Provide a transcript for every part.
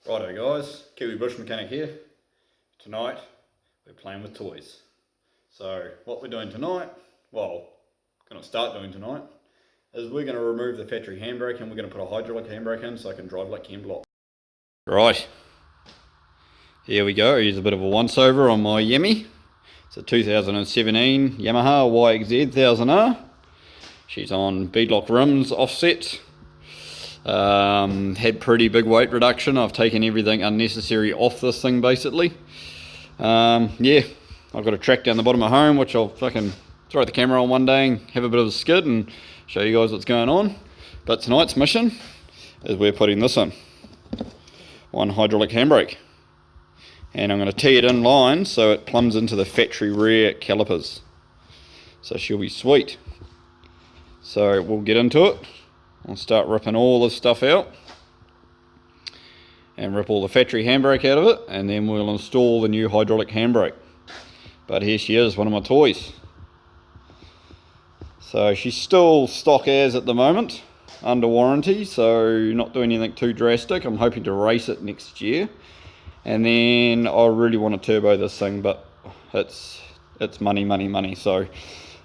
Righto guys, Kiwi Bush Mechanic here. Tonight we're playing with toys. So what we're doing tonight, well, going to start doing tonight, is we're going to remove the factory handbrake and we're going to put a hydraulic handbrake in so I can drive like Ken Block. Right, here we go. Here's a bit of a once over on my Yemi. It's a 2017 Yamaha Yxz1000R. She's on beadlock rims offset. Had pretty big weight reduction. I've taken everything unnecessary off this thing basically. Yeah, I've got a track down the bottom of home which I'll fucking throw the camera on one day and have a bit of a skid and show you guys what's going on. But tonight's mission is we're putting this in. One hydraulic handbrake. And I'm going to tee it in line so it plumbs into the factory rear calipers. So she'll be sweet. So we'll get into it. I'll start ripping all this stuff out and rip all the factory handbrake out of it, and then we'll install the new hydraulic handbrake. But here she is, one of my toys. So she's still stock as at the moment, under warranty, so not doing anything too drastic. I'm hoping to race it next year, and then I really want to turbo this thing, but it's money, so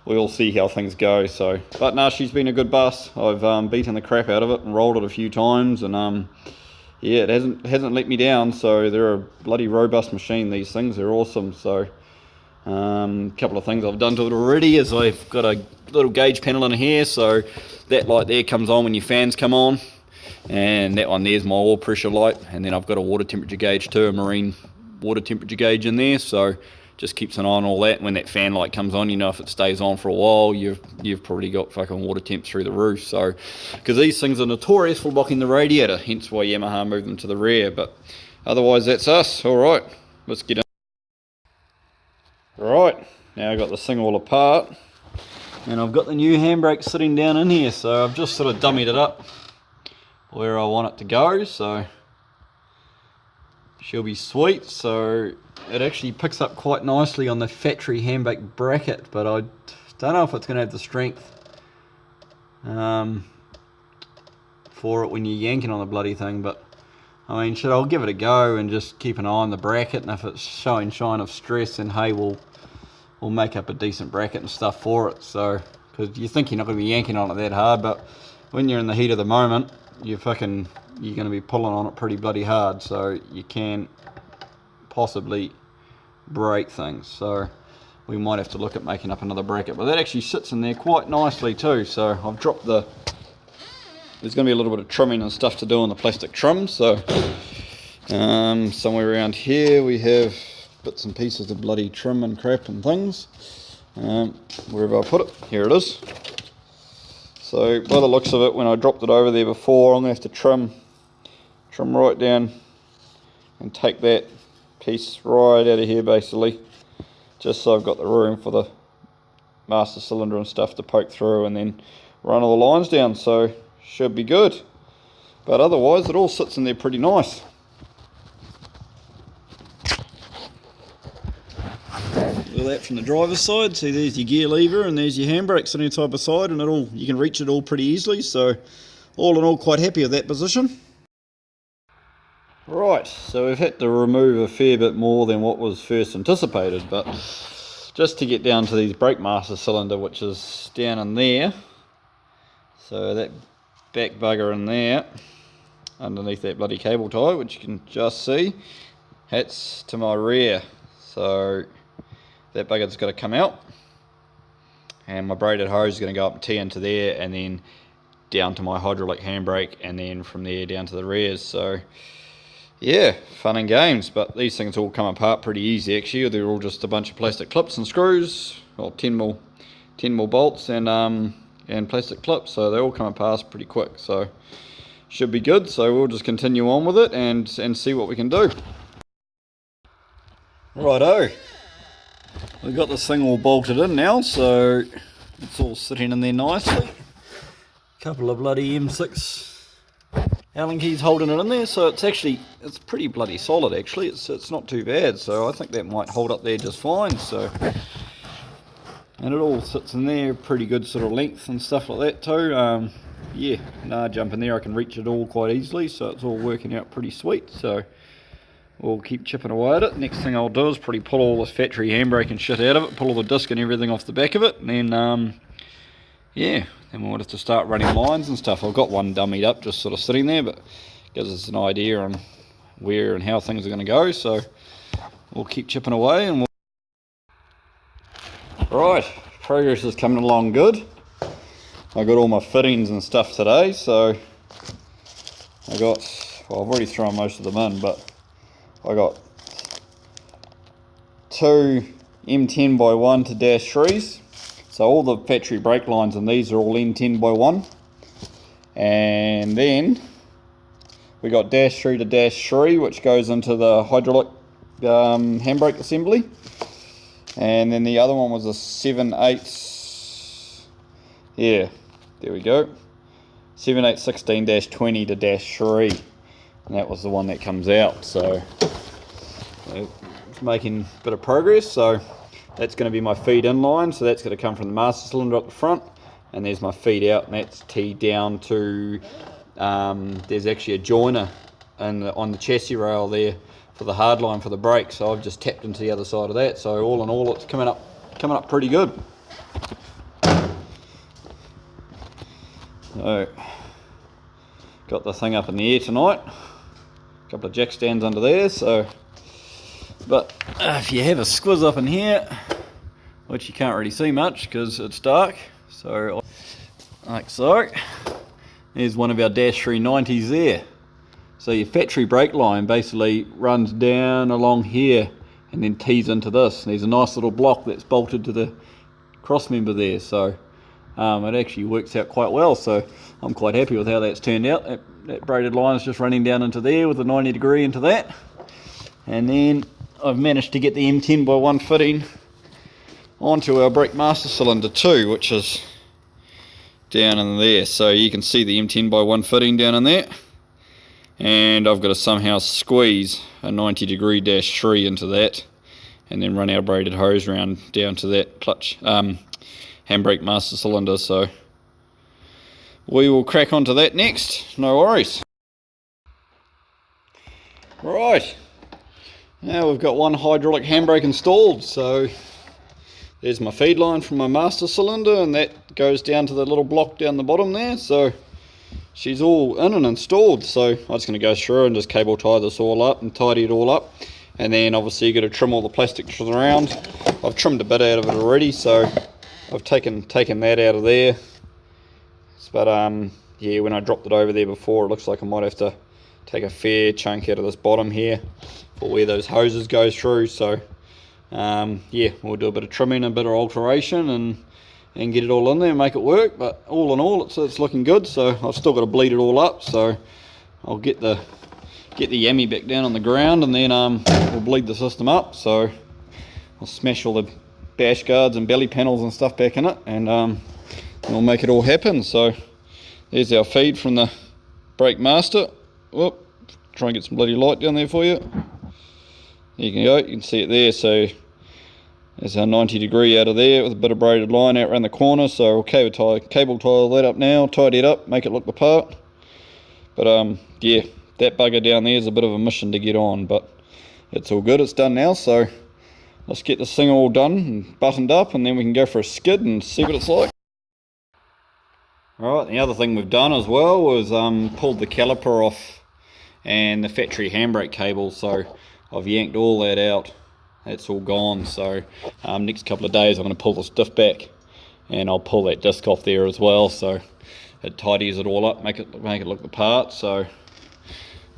we'll see how things go. So, but no, she's been a good bus. I've beaten the crap out of it and rolled it a few times, and yeah, it hasn't let me down. So they're a bloody robust machine. These things, they're awesome. So a couple of things I've done to it already is I've got a little gauge panel in here, so that light there comes on when your fans come on, and that one there's my oil pressure light, and then I've got a water temperature gauge too, a marine water temperature gauge in there, so just keeps an eye on all that. When that fan light comes on, you know if it stays on for a while, you've probably got fucking water temps through the roof. So, because these things are notorious for blocking the radiator, hence why Yamaha moved them to the rear. But otherwise, that's us. All right, let's get in. Right, now I've got this thing all apart, and I've got the new handbrake sitting down in here. So I've just sort of dummied it up where I want it to go. So she'll be sweet. So it actually picks up quite nicely on the factory handbrake bracket, but I don't know if it's going to have the strength for it when you're yanking on the bloody thing. But I mean, I'll give it a go and just keep an eye on the bracket, and if it's showing sign of stress, then hey, we'll make up a decent bracket and stuff for it. So, because you think you're not going to be yanking on it that hard, but when you're in the heat of the moment, you're going to be pulling on it pretty bloody hard, so you can possibly break things. So we might have to look at making up another bracket, but that actually sits in there quite nicely too. So I've dropped there's going to be a little bit of trimming and stuff to do on the plastic trim. So somewhere around here we have bits and pieces of bloody trim and crap and things. Wherever I put it, here it is. So by the looks of it, when I dropped it over there before, I'm going to have to trim right down and take that piece right out of here basically, just so I've got the room for the master cylinder and stuff to poke through, and then run all the lines down. So should be good, but otherwise it all sits in there pretty nice. Look at that from the driver's side. See, there's your gear lever and there's your handbrake sitting side by side, and you can reach it all pretty easily. So all in all, quite happy with that position. Right, so we've had to remove a fair bit more than what was first anticipated, but just to get down to these brake master cylinder, which is down in there. So that back bugger in there, underneath that bloody cable tie, which you can just see, that's to my rear. So that bugger's got to come out, and my braided hose is going to go up and tee into there, and then down to my hydraulic handbrake, and then from there down to the rears. So yeah, fun and games, but these things all come apart pretty easy actually. They're all just a bunch of plastic clips and screws, or 10mm bolts and plastic clips, so they all come apart pretty quick. So should be good. So we'll just continue on with it and see what we can do. Righto, we've got this thing all bolted in now, so it's all sitting in there nicely. Couple of bloody M6 Allen keys holding it in there, so it's pretty bloody solid actually. It's not too bad, so I think that might hold up there just fine. So, and it all sits in there pretty good sort of length and stuff like that too. yeah, jump in there, I can reach it all quite easily, so it's all working out pretty sweet. So we'll keep chipping away at it. Next thing I'll do is probably pull all this factory handbrake and shit out of it, pull all the disc and everything off the back of it, and then yeah, then we'll have to start running lines and stuff. I've got one dummied up just sort of sitting there, but gives us an idea on where and how things are going to go. So we'll keep chipping away and right, progress is coming along good. I got all my fittings and stuff today, so well, I've already thrown most of them in, but I got 2 M10x1 to -3s. So all the factory brake lines and these are all M10x1. And then we got -3 to -3, which goes into the hydraulic handbrake assembly. And then the other one was a 7/8, yeah, there we go, 7/8/16-20 to -3, and that was the one that comes out. So it's making a bit of progress. So that's going to be my feed in line, so that's going to come from the master cylinder up the front, and there's my feed out, and that's teed down to there's actually a joiner on the chassis rail there for the hard line for the brake, so I've just tapped into the other side of that. So all in all, it's coming up pretty good. So got the thing up in the air tonight, a couple of jack stands under there. So but if you have a squiz up in here, which you can't really see much because it's dark, so like so, there's one of our -390s there. So your factory brake line basically runs down along here and then tees into this. And there's a nice little block that's bolted to the cross member there, so it actually works out quite well. So I'm quite happy with how that's turned out. That braided line is just running down into there with a 90° into that. And then I've managed to get the M10x1 fitting onto our brake master cylinder too, which is down in there. So you can see the M10x1 fitting down in there. And I've got to somehow squeeze a 90° -3 into that, and then run our braided hose round down to that clutch handbrake master cylinder. So we will crack onto that next, no worries. Right, now we've got one hydraulic handbrake installed. So there's my feed line from my master cylinder, and that goes down to the little block down the bottom there. So she's all in and installed, so I'm just going to go through and just cable tie this all up and tidy it all up. And then obviously you've got to trim all the plastic around. I've trimmed a bit out of it already, so I've taken that out of there. But yeah, when I dropped it over there before, it looks like I might have to take a fair chunk out of this bottom here for where those hoses go through. So yeah, we'll do a bit of trimming, a bit of alteration, and get it all in there and make it work. But all in all, it's looking good. So I've still got to bleed it all up, so I'll get the yammy back down on the ground, and then we'll bleed the system up. So I'll smash all the bash guards and belly panels and stuff back in it, and we'll make it all happen. So there's our feed from the brake master. Whoop, try and get some bloody light down there for you. There you can go, you can see it there. So there's our 90° out of there with a bit of braided line out around the corner. So we'll cable tie all that up now, tidy it up, make it look the part. But yeah, that bugger down there is a bit of a mission to get on, but it's all good, it's done now. So let's get this thing all done and buttoned up, and then we can go for a skid and see what it's like. Alright, the other thing we've done as well was pulled the caliper off and the factory handbrake cable. So I've yanked all that out. That's all gone. So next couple of days I'm going to pull this diff back, and I'll pull that disc off there as well, so it tidies it all up, make it look the part. So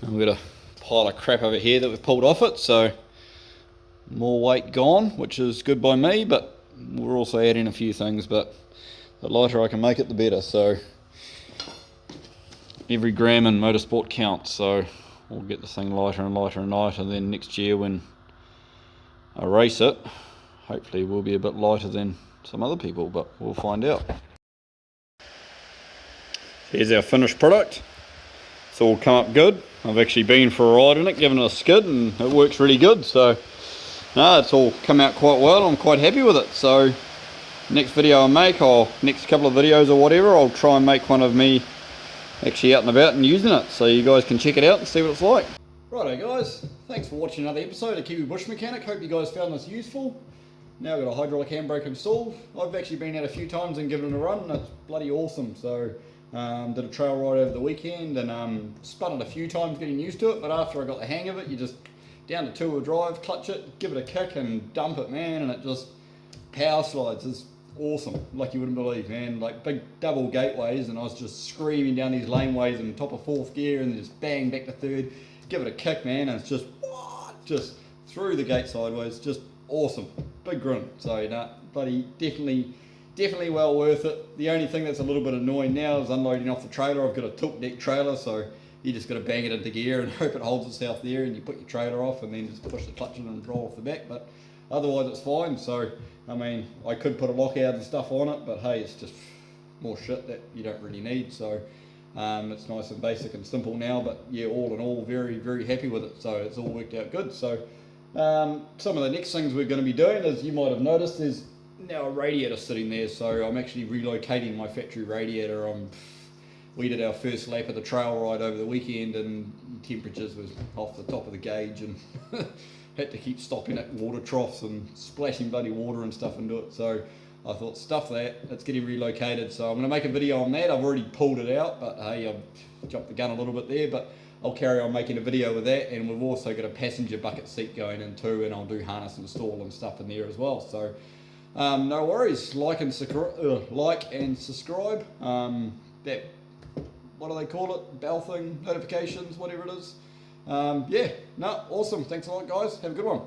we've got a pile of crap over here that we've pulled off it, so more weight gone, which is good by me, but we're also adding a few things. But the lighter I can make it, the better. So every gram in motorsport counts, so we'll get this thing lighter and lighter and lighter, and then next year when I race it, hopefully it will be a bit lighter than some other people, but we'll find out. Here's our finished product. It's all come up good. I've actually been for a ride in it, given it a skid, and it works really good. So no, it's all come out quite well. I'm quite happy with it. So next video I make, or next couple of videos or whatever, I'll try and make one of me actually out and about and using it, so you guys can check it out and see what it's like. Righto guys, thanks for watching another episode of Kiwi Bush Mechanic. Hope you guys found this useful. Now I've got a hydraulic handbrake installed. I've actually been out a few times and given it a run, and it's bloody awesome. So did a trail ride over the weekend and spun it a few times getting used to it, but after I got the hang of it, you just down to two-wheel drive, clutch it, give it a kick and dump it, man, and it just power slides. It's awesome, like you wouldn't believe, man. Like big double gateways, and I was just screaming down these laneways in top of fourth gear and just bang back to third, give it a kick, man, and it's just through the gate sideways, just awesome. Big grin. So nah, bloody definitely well worth it. The only thing that's a little bit annoying now is unloading off the trailer. I've got a tilt deck trailer, so you just got to bang it into gear and hope it holds itself there, and you put your trailer off and then just push the clutch in and roll off the back. But otherwise it's fine. So I mean, I could put a lockout and stuff on it, but hey, it's just more shit that you don't really need. So it's nice and basic and simple now, but yeah, all in all, very happy with it. So it's all worked out good. So some of the next things we're going to be doing, as you might have noticed, there's now a radiator sitting there. So I'm actually relocating my factory radiator. We did our first lap of the trail ride over the weekend, and temperatures was off the top of the gauge, and had to keep stopping at water troughs and splashing bloody water and stuff into it. So I thought, stuff that, it's getting relocated. So I'm going to make a video on that. I've already pulled it out, but hey, I've jumped the gun a little bit there, but I'll carry on making a video with that. And we've also got a passenger bucket seat going in too, and I'll do harness install and stuff in there as well. So no worries, like and subscribe. That, what do they call it? Bell thing, notifications, whatever it is. Yeah, no, awesome. Thanks a lot, guys. Have a good one.